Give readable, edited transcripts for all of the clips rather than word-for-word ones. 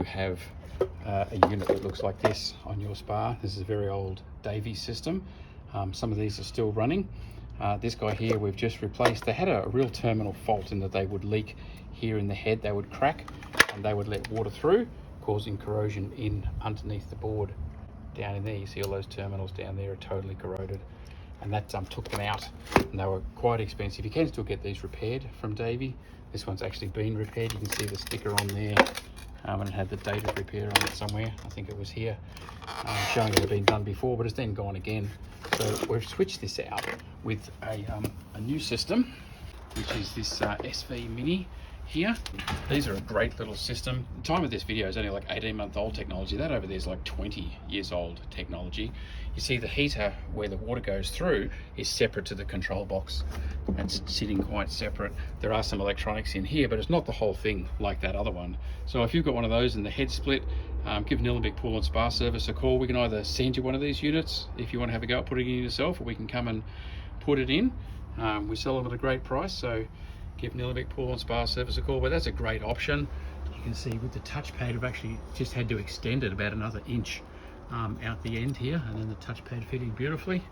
have a unit that looks like this on your spa. This is a very old Davey system. Some of these are still running. This guy here we've just replaced. They had a real terminal fault in that they would leak here in the head. They would crack and they would let water through, causing corrosion in underneath the board. Down in there, you see all those terminals down there are totally corroded, and that took them out, and they were quite expensive. You can still get these repaired from Davey. This one's actually been repaired. You can see the sticker on there, and it had the date of repair on it somewhere. I think it was here, showing it had been done before, but it's then gone again. So we've switched this out with a new system, which is this SV Mini here. These are a great little system. The time of this video is only like 18-month-old technology. That over there is like 20 years old technology. You see the heater where the water goes through is separate to the control box. It's sitting quite separate. There are some electronics in here, but it's not the whole thing like that other one. So if you've got one of those and the head split, give Nillumbik Pool and Spa Service a call. We can either send you one of these units if you want to have a go at putting it in yourself, or we can come and put it in. We sell them at a great price, so give Nillumbik Pool and Spa Service a call. But that's a great option. You can see with the touchpad, we've actually just had to extend it about another inch out the end here, and then the touchpad fitting beautifully.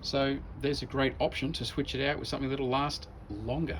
So there's a great option to switch it out with something that'll last longer.